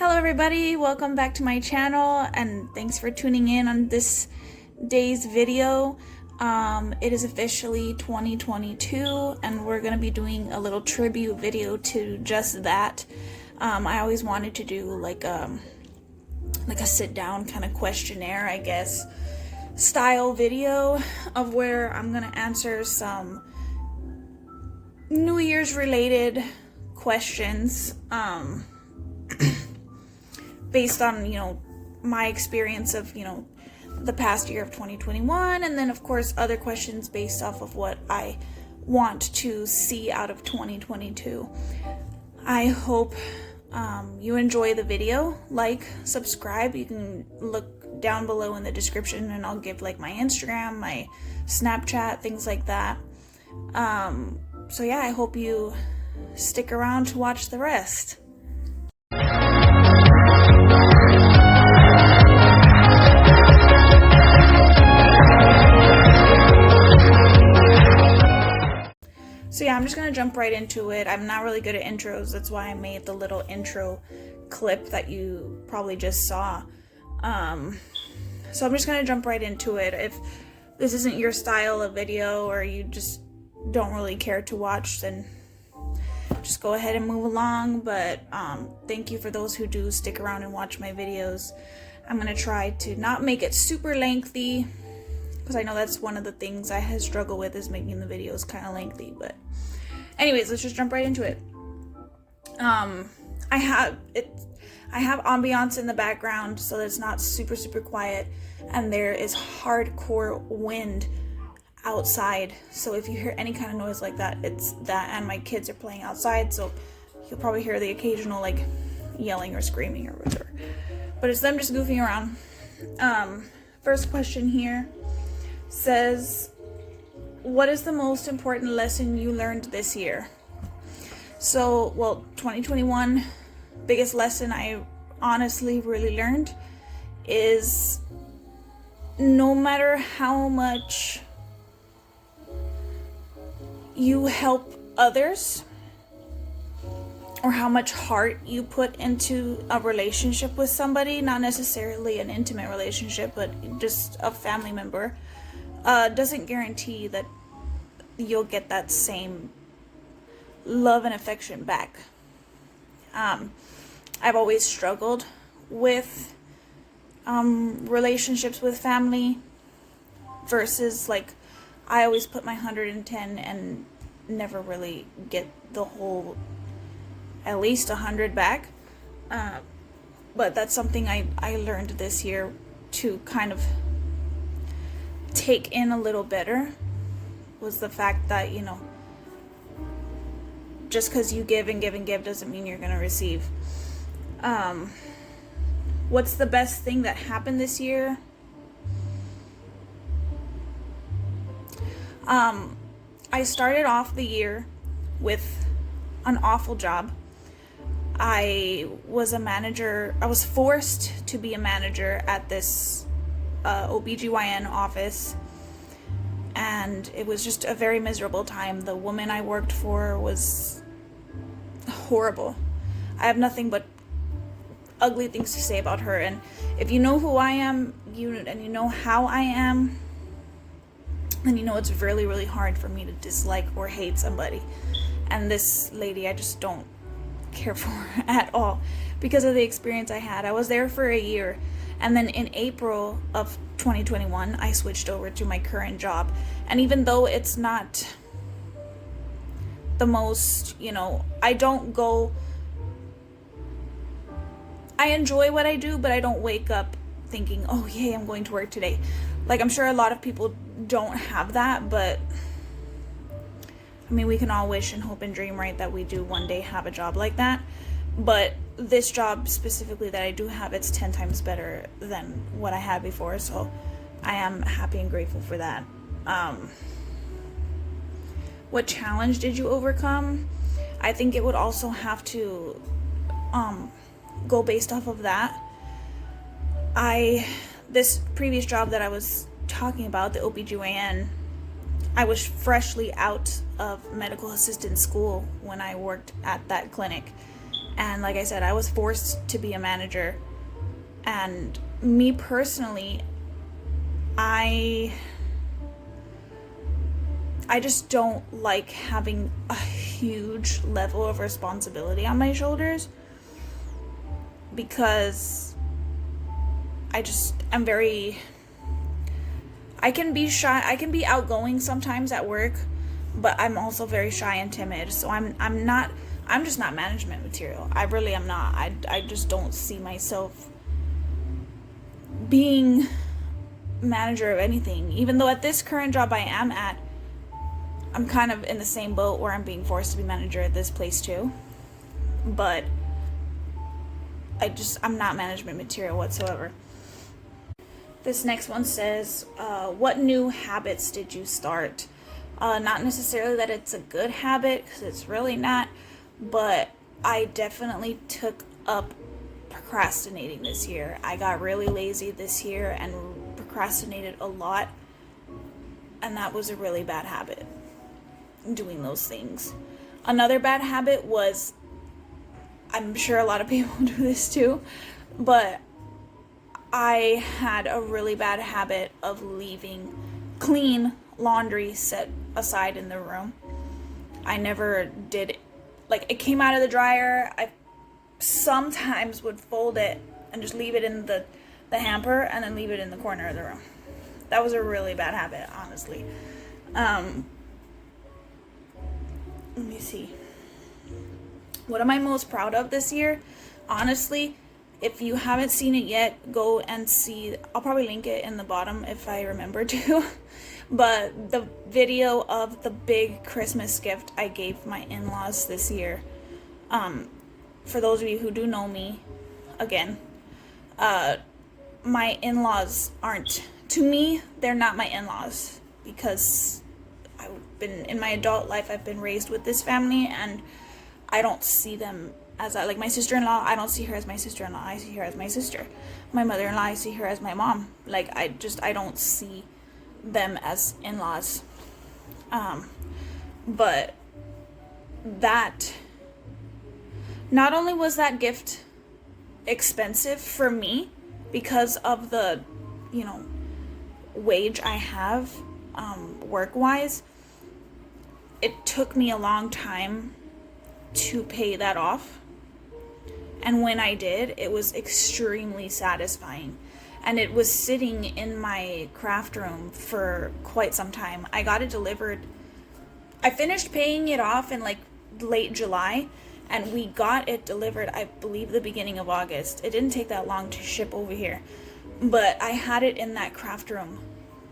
Hello everybody, welcome back to my channel and thanks for tuning in on this day's video. It is officially 2022 and we're going to be doing a little tribute video to just that. I always wanted to do like a sit down kind of questionnaire, I guess, style video of where I'm going to answer some New Year's related questions. Based on, my experience of, the past year of 2021, and then of course other questions based off of what I want to see out of 2022. I hope you enjoy the video. Like, subscribe. You can look down below in the description and I'll give like my Instagram, my Snapchat, things like that. So yeah, I hope you stick around to watch the rest. So yeah, I'm just gonna jump right into it. I'm not really good at intros, that's why I made the little intro clip that you probably just saw. So I'm just gonna jump right into it. If this isn't your style of video or you just don't really care to watch, then just go ahead and move along. But thank you for those who do stick around and watch my videos. I'm gonna try to not make it super lengthy, because I know that's one of the things I have struggled with, is making the videos kind of lengthy. But anyways, let's just jump right into it. I have ambiance in the background, so it's not super quiet, and there is hardcore wind outside, so if you hear any kind of noise like that, it's that, and my kids are playing outside, so you'll probably hear the occasional like yelling or screaming or whatever, but it's them just goofing around. First question here says, what is the most important lesson you learned this year? So, well, 2021, biggest lesson I honestly really learned is no matter how much you help others or how much heart you put into a relationship with somebody, not necessarily an intimate relationship, but just a family member, doesn't guarantee that you'll get that same love and affection back. I've always struggled with relationships with family versus like I always put my 110 and never really get the whole at least 100 back. But that's something I learned this year to kind of take in a little better, was the fact that, just because you give and give and give doesn't mean you're going to receive. What's the best thing that happened this year? I started off the year with an awful job. I was a manager. I was forced to be a manager at this OBGYN office, and it was just a very miserable time. The woman I worked for was horrible. I have nothing but ugly things to say about her, and if you know who I am, and you know how I am, then you know it's really hard for me to dislike or hate somebody. And this lady, I just don't care for at all because of the experience I had. I was there for a year, and then in April of 2021 I switched over to my current job. And even though it's not the most, I enjoy what I do, but I don't wake up thinking, oh yay, I'm going to work today. Like, I'm sure a lot of people don't have that, but I mean, we can all wish and hope and dream, right, that we do one day have a job like that. But this job specifically that I do have, it's 10 times better than what I had before, so I am happy and grateful for that. What challenge did you overcome? I think it would also have to go based off of that. This previous job that I was talking about, the OBGYN, I was freshly out of medical assistant school when I worked at that clinic, And like I said, I was forced to be a manager. And me personally, I just don't like having a huge level of responsibility on my shoulders, because I can be shy, I can be outgoing sometimes at work, but I'm also very shy and timid. So I'm just not management material. I really am not. I just don't see myself being manager of anything. Even though at this current job I am at, I'm kind of in the same boat where I'm being forced to be manager at this place too. But I'm not management material whatsoever. This next one says, what new habits did you start? Not necessarily that it's a good habit, because it's really not, but I definitely took up procrastinating this year. I got really lazy this year and procrastinated a lot, and that was a really bad habit, doing those things. Another bad habit was, I'm sure a lot of people do this too, but I had a really bad habit of leaving clean laundry set aside in the room. I never did it. Like, it came out of the dryer, I sometimes would fold it and just leave it in the hamper and then leave it in the corner of the room. That was a really bad habit, honestly. Let me see. What am I most proud of this year? Honestly, if you haven't seen it yet, go and see. I'll probably link it in the bottom if I remember to. But the video of the big Christmas gift I gave my in-laws this year. For those of you who do know me, again, my in-laws aren't, to me, they're not my in-laws, because in my adult life, I've been raised with this family, and I don't see them as like my sister-in-law. I don't see her as my sister-in-law. I see her as my sister. My mother-in-law, I see her as my mom. Like, I don't see them as in-laws. But that, not only was that gift expensive for me because of the, wage I have, work-wise, it took me a long time to pay that off. And when I did, it was extremely satisfying. And it was sitting in my craft room for quite some time. I got it delivered. I finished paying it off in like late July, and we got it delivered, I believe, the beginning of August. It didn't take that long to ship over here. But I had it in that craft room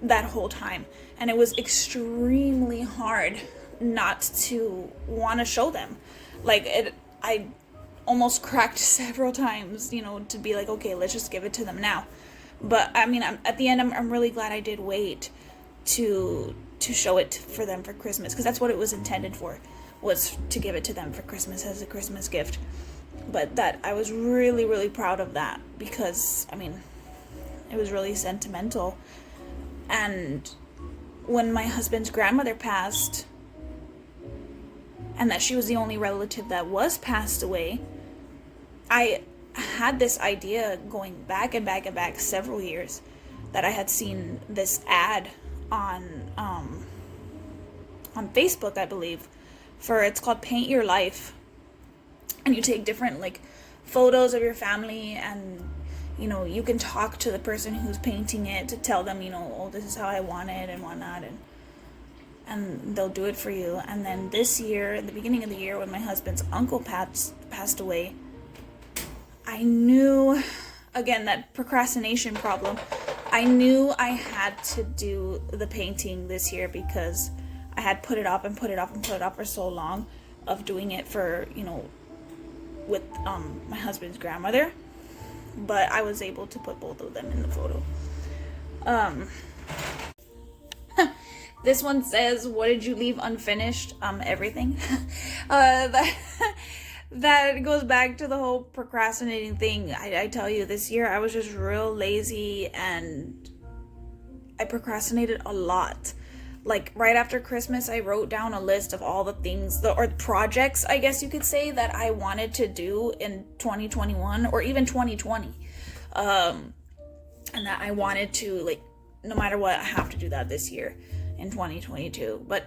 that whole time. And it was extremely hard not to want to show them. I almost cracked several times, to be like, okay, let's just give it to them now. But I mean, at the end, I'm really glad I did wait to show it for them for Christmas, because that's what it was intended for, was to give it to them for Christmas as a Christmas gift. But that, I was really, really proud of that, because I mean, it was really sentimental. And when my husband's grandmother passed, and that she was the only relative that was passed away, I had this idea going back and back and back several years, that I had seen this ad on Facebook, I believe, it's called Paint Your Life, and you take different photos of your family, and you can talk to the person who's painting it to tell them, oh, this is how I want it and whatnot, and they'll do it for you. And then this year, at the beginning of the year, when my husband's uncle passed away, I knew, again, that procrastination problem, I knew I had to do the painting this year, because I had put it off and put it off and put it off for so long, of doing it for, with my husband's grandmother. But I was able to put both of them in the photo. This one says, what did you leave unfinished? Everything. That goes back to the whole procrastinating thing. I tell you, this year I was just real lazy, and I procrastinated a lot. like right after Christmas, I wrote down a list of all the things, or projects, I guess you could say, that I wanted to do in 2021 or even 2020. And that I wanted to, like, no matter what, I have to do that this year in 2022. But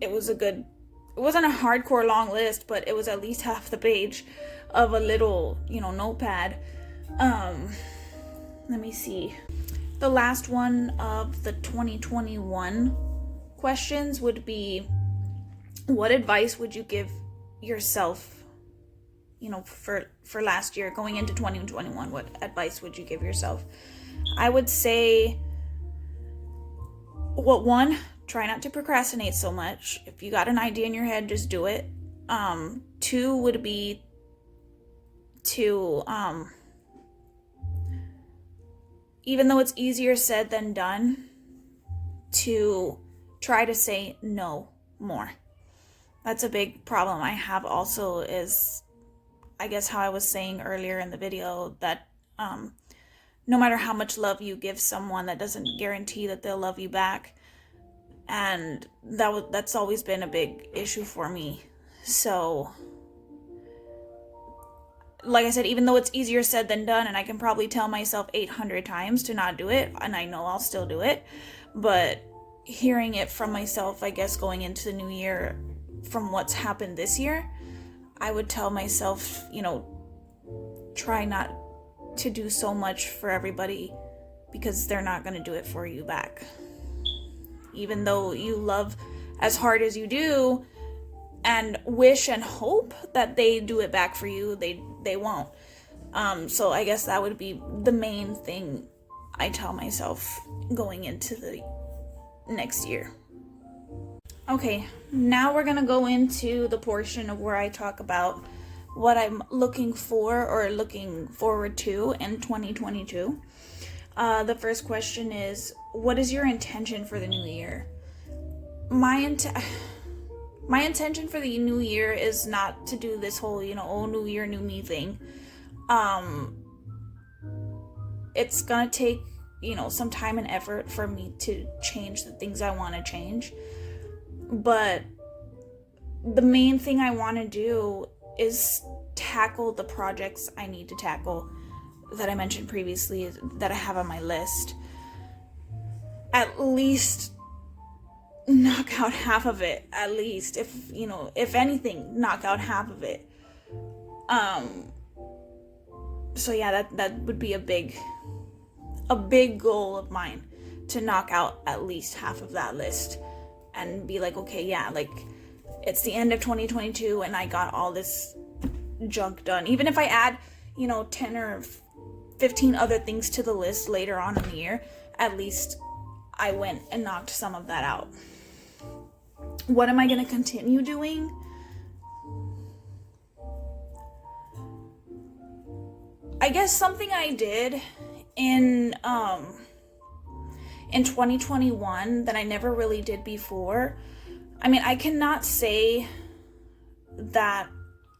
it wasn't a hardcore long list, but it was at least half the page of a little, notepad. Let me see. The last one of the 2021 questions would be, what advice would you give yourself, for last year going into 2021? What advice would you give yourself? I would say, well, one, try not to procrastinate so much. If you got an idea in your head, just do it. Two would be to, even though it's easier said than done, to try to say no more. That's a big problem I have also, is, I guess, how I was saying earlier in the video, that no matter how much love you give someone, that doesn't guarantee that they'll love you back. And that's always been a big issue for me. So, like I said, even though it's easier said than done, and I can probably tell myself 800 times to not do it, and I know I'll still do it, but hearing it from myself, I guess, going into the new year, from what's happened this year, I would tell myself, try not to do so much for everybody, because they're not going to do it for you back. Even though you love as hard as you do and wish and hope that they do it back for you, they won't. So I guess that would be the main thing I tell myself going into the next year. Okay, now we're gonna go into the portion of where I talk about what I'm looking for or looking forward to in 2022. The first question is, what is your intention for the new year? My intention for the new year is not to do this whole, oh, new year, new me thing. It's gonna take, some time and effort for me to change the things I want to change. But the main thing I want to do is tackle the projects I need to tackle that I mentioned previously that I have on my list. At least knock out half of it, at least. If anything, knock out half of it. So yeah, that would be a big goal of mine, to knock out at least half of that list and be like, okay, yeah, like, it's the end of 2022 and I got all this junk done. Even if I add, 10 or 15 other things to the list later on in the year, at least I went and knocked some of that out. What am I going to continue doing? I guess something I did in 2021 that I never really did before. I mean, I cannot say that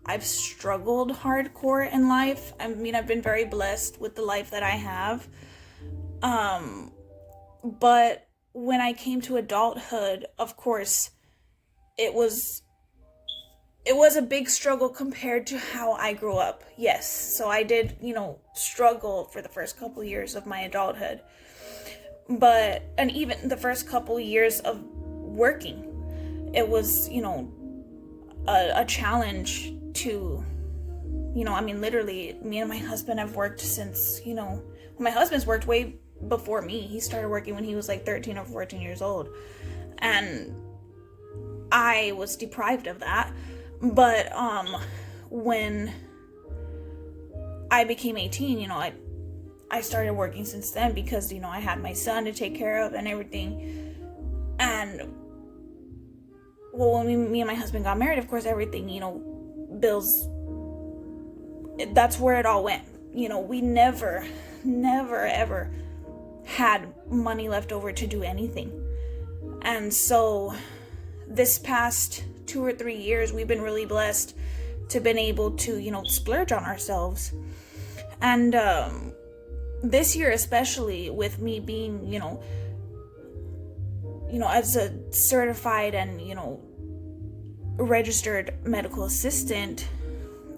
I've struggled hardcore in life. I mean, I've been very blessed with the life that I have. But when I came to adulthood, of course, it was a big struggle compared to how I grew up. Yes. So I did, struggle for the first couple years of my adulthood. And even the first couple years of working, it was, a challenge to, literally, me and my husband have worked since, my husband's worked way before me. He started working when he was like 13 or 14 years old. And I was deprived of that. But when I became 18, I started working since then because, I had my son to take care of and everything. And, well, when me and my husband got married, of course, everything, bills, that's where it all went. We never, ever had money left over to do anything. And so this past 2 or 3 years, we've been really blessed to been able to, splurge on ourselves. And this year, especially with me being, as a certified and, registered medical assistant,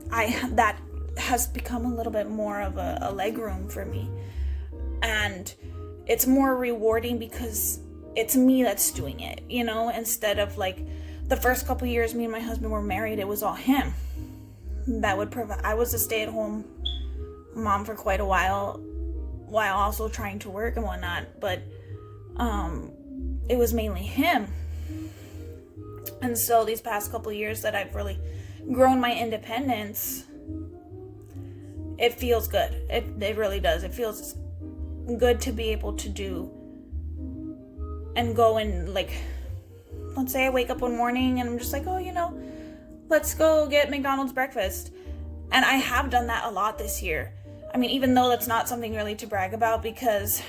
that has become a little bit more of a leg room for me. And it's more rewarding because it's me that's doing it, instead of like the first couple years me and my husband were married, it was all him that would provide. I was a stay-at-home mom for quite a while also trying to work and whatnot, but it was mainly him. And so these past couple of years that I've really grown my independence, it feels good. It really does. It feels good to be able to do and go and, like, let's say I wake up one morning and I'm just like, let's go get McDonald's breakfast. And I have done that a lot this year. I mean, even though that's not something really to brag about, because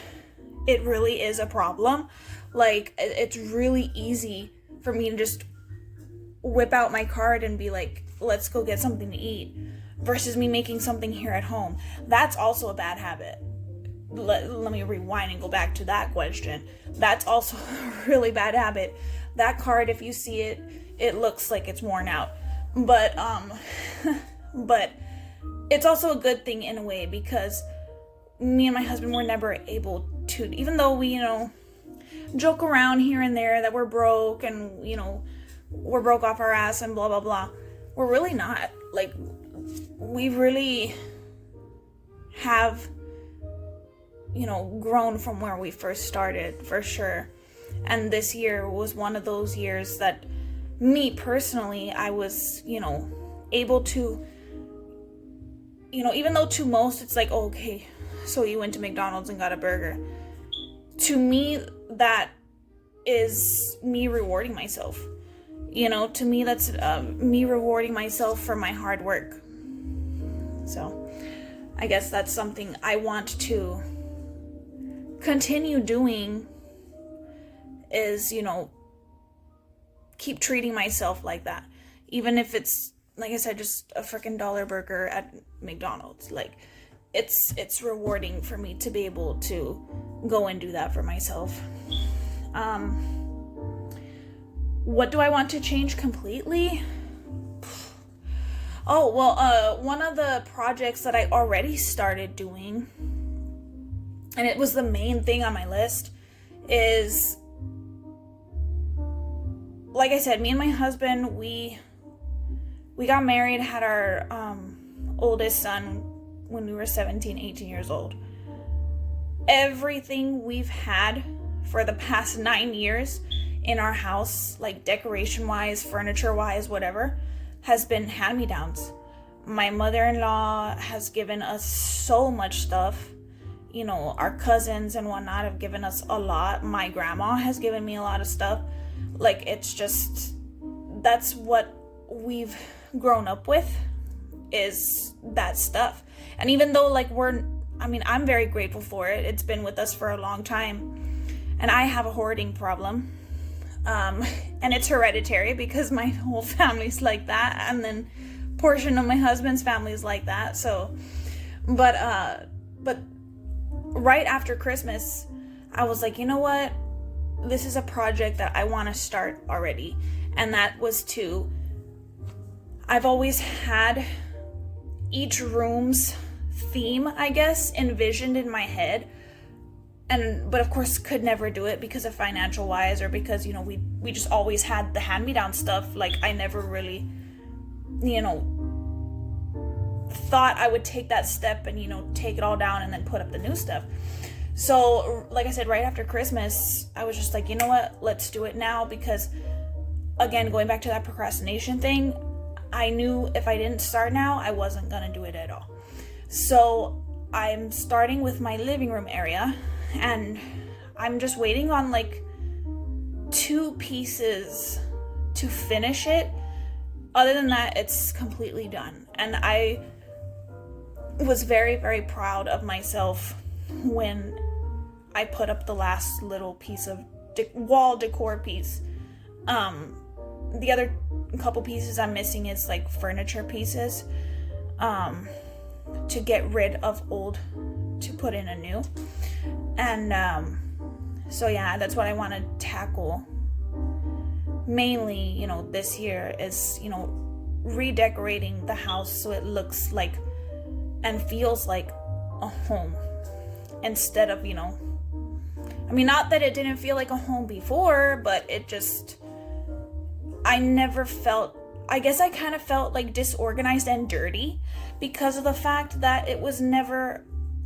it really is a problem. Like, it's really easy for me to just whip out my card and be like, let's go get something to eat, versus me making something here at home. That's also a bad habit. Let me rewind and go back to that question. That's also a really bad habit. That card, if you see it, it looks like it's worn out. But but it's also a good thing in a way, because me and my husband were never able to, even though we, joke around here and there that we're broke and, we're broke off our ass and blah, blah, blah. We're really not. Like, we really have, grown from where we first started, for sure. And this year was one of those years that me personally, I was, able to, even though to most it's like, oh, okay, so you went to McDonald's and got a burger. To me, that is me rewarding myself. To me, that's me rewarding myself for my hard work. So I guess that's something I want to continue doing, is, keep treating myself like that. Even if it's, like I said, just a freaking dollar burger at McDonald's. Like, it's rewarding for me to be able to go and do that for myself. What do I want to change completely? Oh, well, one of the projects that I already started doing, and it was the main thing on my list, is, like I said, me and my husband, we got married, had our oldest son when we were 17, 18 years old. Everything we've had for the past 9 years in our house, like decoration-wise, furniture-wise, whatever, has been hand-me-downs. My mother-in-law has given us so much stuff. Our cousins and whatnot have given us a lot. My grandma has given me a lot of stuff. Like, it's just, that's what we've grown up with, is that stuff. And even though, like, I'm very grateful for it. It's been with us for a long time. And I have a hoarding problem. And it's hereditary because my whole family's like that. And then portion of my husband's family is like that. So, but right after Christmas, I was like, you know what? This is a project that I want to start already. And that was I've always had each room's theme, I guess, envisioned in my head. But of course could never do it because of financial wise, or because, we just always had the hand-me-down stuff. Like, I never really, thought I would take that step and, take it all down and then put up the new stuff. So, like I said, right after Christmas, I was just like, you know what, let's do it now, because, again, going back to that procrastination thing, I knew if I didn't start now, I wasn't gonna do it at all. So I'm starting with my living room area, and I'm just waiting on like 2 pieces to finish it. Other than that, it's completely done. And I was very, very proud of myself when I put up the last little piece of wall decor piece. The other couple pieces I'm missing is like furniture pieces, to get rid of old, to put in a new. And So yeah, that's what I want to tackle mainly, this year is, redecorating the house so it looks like and feels like a home instead of, not that it didn't feel like a home before, but I guess I kind of felt like disorganized and dirty because of the fact that it was never,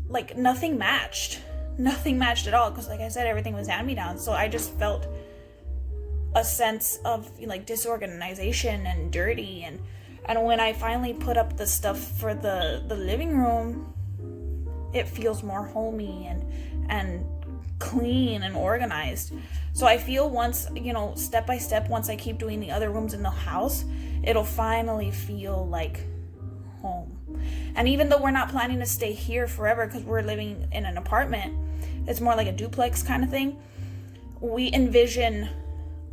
like, nothing matched at all, because like I said, everything was hand-me-down. So I just felt a sense of, like, disorganization and dirty, and when I finally put up the stuff for the living room, it feels more homey and clean and organized. So I feel once, step by step, once I keep doing the other rooms in the house, it'll finally feel like home. And even though we're not planning to stay here forever because we're living in an apartment, it's more like a duplex kind of thing, we envision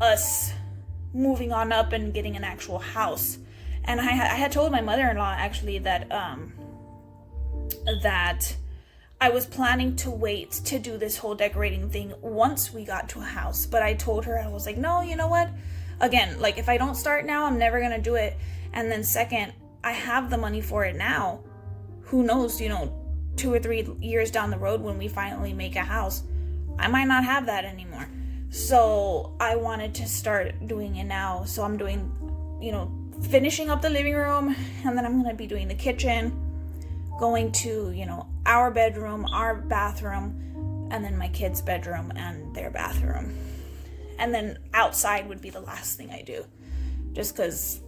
us moving on up and getting an actual house. And I had told my mother-in-law actually that I was planning to wait to do this whole decorating thing once we got to a house. But I told her, I was like, no, you know what? Again, like, if I don't start now, I'm never going to do it. And then second, I have the money for it now. Who knows, 2 or 3 years down the road when we finally make a house, I might not have that anymore. So I wanted to start doing it now. So I'm doing, finishing up the living room, and then I'm going to be doing the kitchen, going to, our bedroom, our bathroom, and then my kids' bedroom and their bathroom. And then outside would be the last thing I do, just because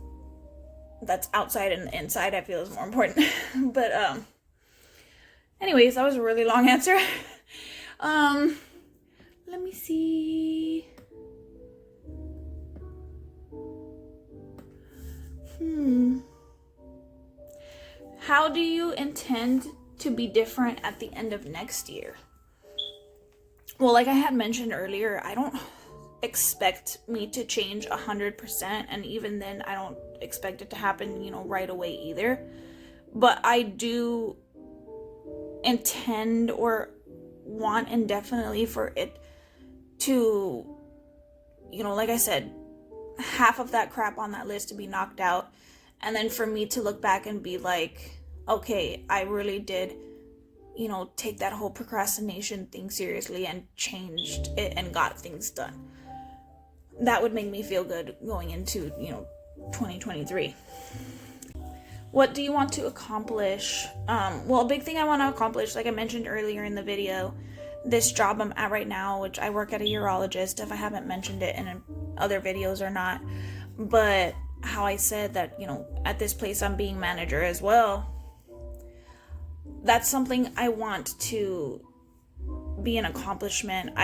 that's outside, and inside I feel is more important. But anyways, that was a really long answer. Let me see. How do you intend to be different at the end of next year? Well, like I had mentioned earlier, I don't expect me to change 100%, and even then I don't expect it to happen, right away either. But I do intend or want indefinitely for it to, like I said, half of that crap on that list to be knocked out, and then for me to look back and be like, okay, I really did, take that whole procrastination thing seriously and changed it and got things done. That would make me feel good going into, 2023. What do you want to accomplish? Well, a big thing I want to accomplish, like I mentioned earlier in the video, this job I'm at right now, which I work at a urologist, if I haven't mentioned it in other videos or not, but how I said that, at this place I'm being manager as well. That's something I want to be an accomplishment.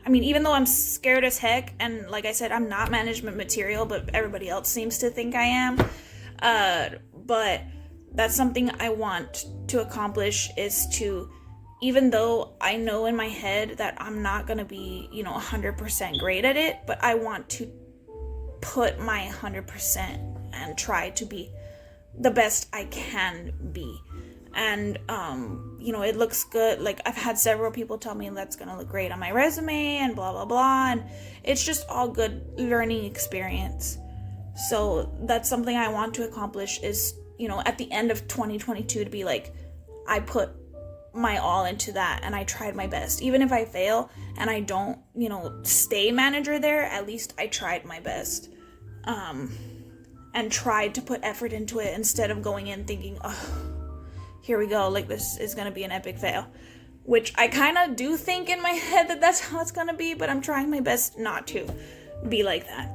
Even though I'm scared as heck, and like I said, I'm not management material, but everybody else seems to think I am. But that's something I want to accomplish, is to, even though I know in my head that I'm not going to be, 100% great at it, but I want to put my 100% and try to be the best I can be. And, it looks good. Like, I've had several people tell me that's going to look great on my resume and blah, blah, blah. And it's just all good learning experience. So that's something I want to accomplish is, at the end of 2022 to be like, I put my all into that and I tried my best. Even if I fail and I don't, stay manager there, at least I tried my best. And tried to put effort into it instead of going in thinking, oh, here we go, like this is going to be an epic fail. Which I kind of do think in my head that that's how it's going to be, but I'm trying my best not to be like that.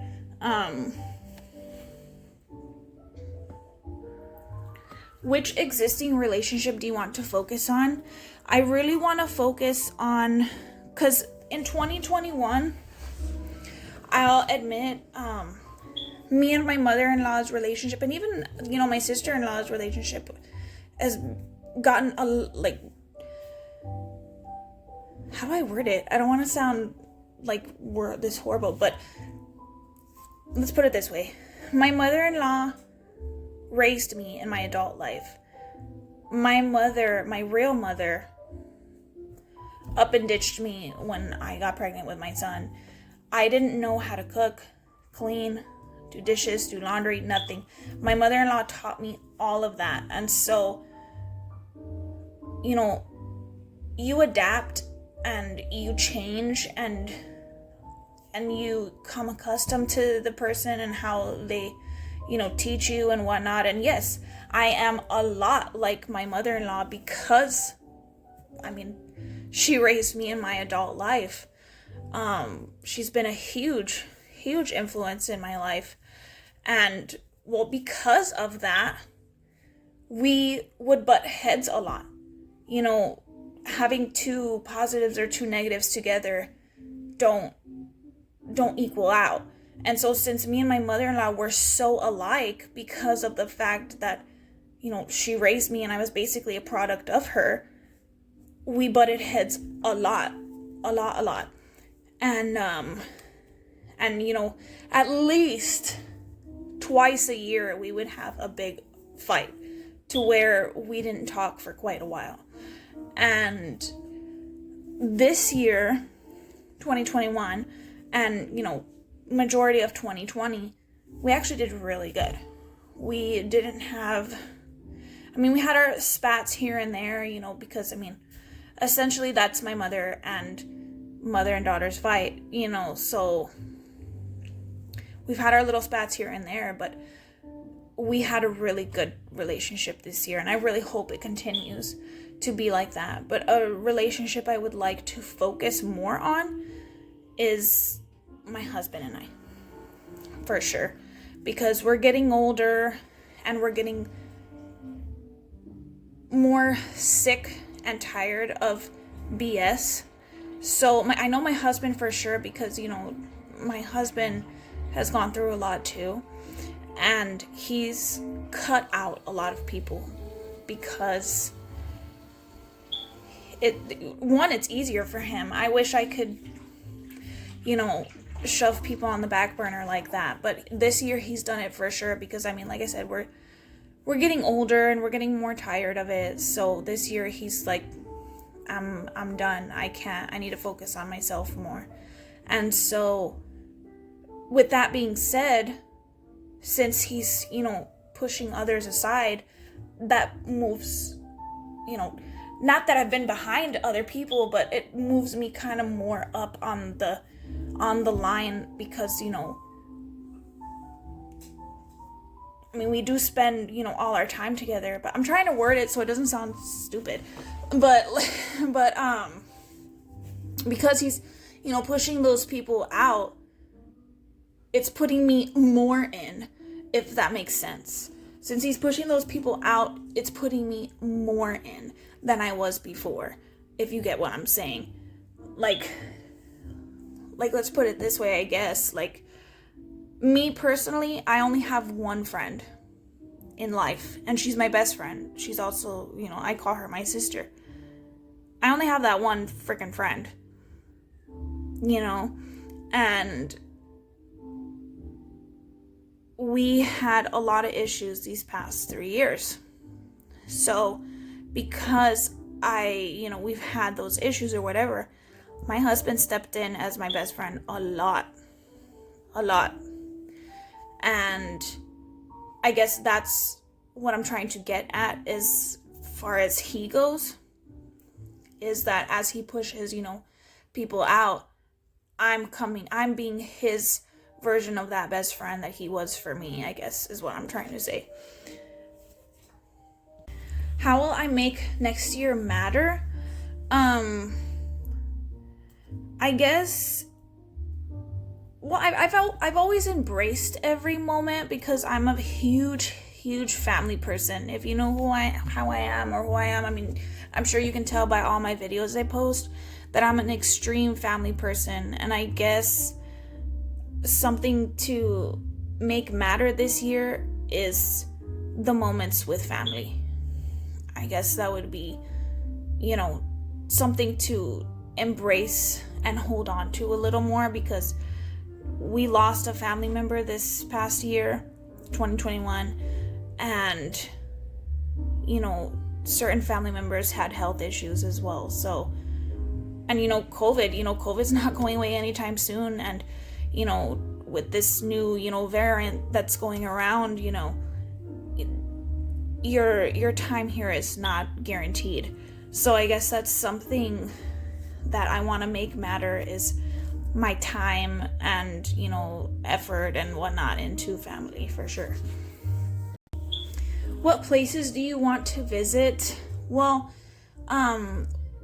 Which existing relationship do you want to focus on? I really want to focus on, because in 2021, I'll admit, me and my mother-in-law's relationship, and even, my sister-in-law's relationship has gotten how do I word it? I don't want to sound like we're this horrible, but let's put it this way. My mother-in-law raised me in my adult life. My mother, my real mother, up and ditched me when I got pregnant with my son. I didn't know how to cook, clean, do dishes, do laundry, nothing. My mother-in-law taught me all of that. And so, you adapt and you change and you come accustomed to the person and how they, teach you and whatnot. And yes, I am a lot like my mother-in-law because, she raised me in my adult life. She's been a huge, huge influence in my life. And, because of that, we would butt heads a lot. Having two positives or two negatives together don't equal out. And so since me and my mother-in-law were so alike because of the fact that, she raised me and I was basically a product of her, we butted heads a lot. And at least twice a year we would have a big fight to where we didn't talk for quite a while. And this year, 2021, and, majority of 2020, we actually did really good. We didn't have, we had our spats here and there, because, essentially that's my mother and daughter's fight, so we've had our little spats here and there, but we had a really good relationship this year, and I really hope it continues to be like that. But a relationship I would like to focus more on is my husband and I, for sure, because we're getting older and we're getting more sick and tired of BS. So I know my husband for sure because, my husband has gone through a lot too, and he's cut out a lot of people because it's easier for him. I wish I could, shove people on the back burner like that, but this year he's done it for sure because, like I said, we're getting older and we're getting more tired of it. So this year he's like, I'm done. I need to focus on myself more. And so with that being said, since he's, pushing others aside, that moves, not that I've been behind other people, but it moves me kind of more up on the line because, we do spend, all our time together, but I'm trying to word it so it doesn't sound stupid, but because he's, pushing those people out, it's putting me more in, if that makes sense. Since he's pushing those people out, it's putting me more in than I was before, if you get what I'm saying. Like let's put it this way, I guess. Like, me personally, I only have one friend in life, and she's my best friend. She's also, I call her my sister. I only have that one freaking friend, and we had a lot of issues these past 3 years. So because we've had those issues or whatever, my husband stepped in as my best friend a lot. And I guess that's what I'm trying to get at, as far as he goes, is that as he pushes, people out, I'm being his version of that best friend that he was for me, I guess is what I'm trying to say. How will I make next year matter? I guess, I've always embraced every moment because I'm a huge family person. If you know how I am, I'm sure you can tell by all my videos I post that I'm an extreme family person. And I guess something to make matter this year is the moments with family. I guess that would be, something to embrace and hold on to a little more, because we lost a family member this past year, 2021, and certain family members had health issues as well. So And COVID's not going away anytime soon, and with this new variant that's going around, your time here is not guaranteed. So I guess that's something that I want to make matter, is my time and effort and whatnot into family, for sure. What places do you want to visit? Well,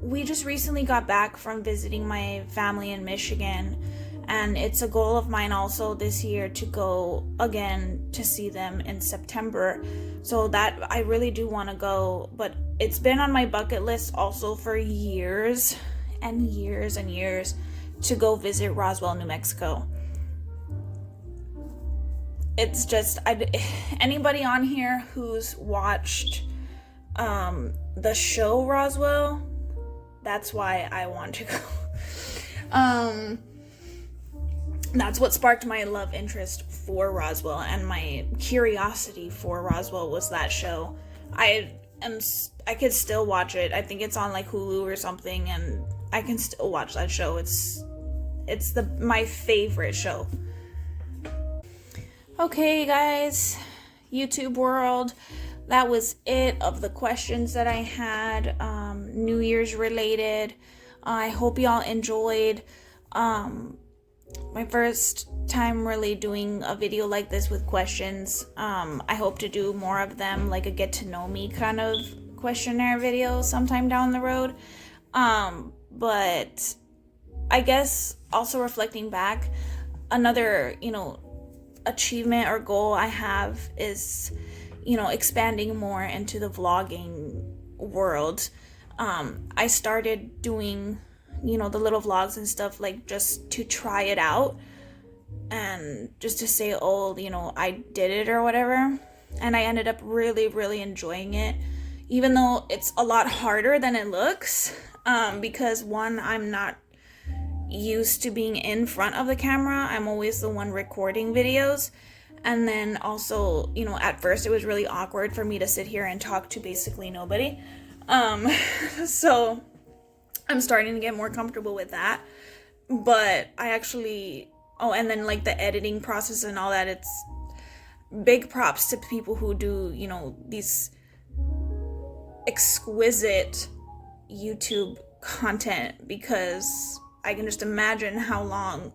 we just recently got back from visiting my family in Michigan, and it's a goal of mine also this year to go again to see them in September. So that I really do want to go, but it's been on my bucket list also for years and years and years to go visit Roswell, New Mexico. It's just, anybody on here who's watched the show Roswell, that's why I want to go. That's what sparked my love interest for Roswell, and my curiosity for Roswell was that show. I could still watch it. I think it's on like Hulu or something, and I can still watch that show. It's my favorite show. Okay, guys, YouTube world, that was it of the questions that I had, New Year's related. I hope y'all enjoyed. My first time really doing a video like this with questions. I hope to do more of them, like a get to know me kind of questionnaire video sometime down the road. But I guess also reflecting back, another, achievement or goal I have is, expanding more into the vlogging world. I started doing, the little vlogs and stuff, like just to try it out and just to say, I did it or whatever. And I ended up really, really enjoying it, even though it's a lot harder than it looks, because one, I'm not used to being in front of the camera. I'm always the one recording videos. And then also, at first it was really awkward for me to sit here and talk to basically nobody. So I'm starting to get more comfortable with that. But I actually, and then like the editing process and all that, it's big props to people who do, these exquisite YouTube content, because I can just imagine how long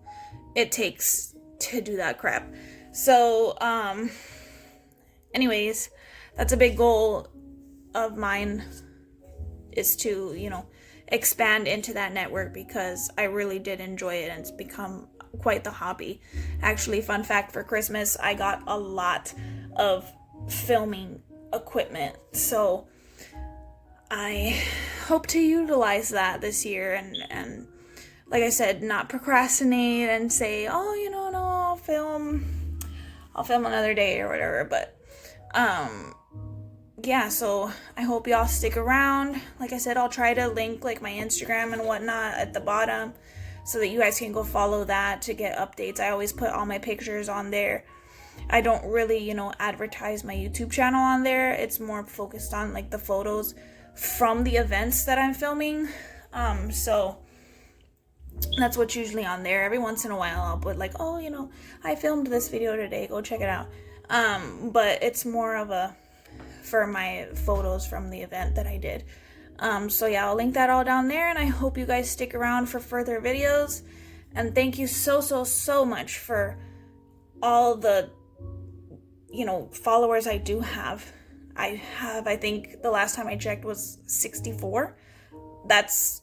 it takes to do that crap. So, anyways, that's a big goal of mine, is to, expand into that network, because I really did enjoy it and it's become quite the hobby. Actually, fun fact, for Christmas, I got a lot of filming equipment. So I hope to utilize that this year and like I said, not procrastinate and say, no, I'll film another day or whatever. But yeah, so I hope y'all stick around. Like I said, I'll try to link like my Instagram and whatnot at the bottom so that you guys can go follow that to get updates. I always put all my pictures on there. I don't really, advertise my YouTube channel on there. It's more focused on like the photos from the events that I'm filming. So that's what's usually on there. Every once in a while I'll put like, I filmed this video today, go check it out. But it's more of for my photos from the event that I did. So yeah, I'll link that all down there, and I hope you guys stick around for further videos. And thank you so much for all the, followers I do have. I think the last time I checked was 64. That's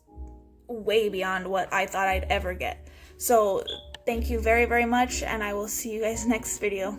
way beyond what I thought I'd ever get. So thank you very, very much, and I will see you guys next video.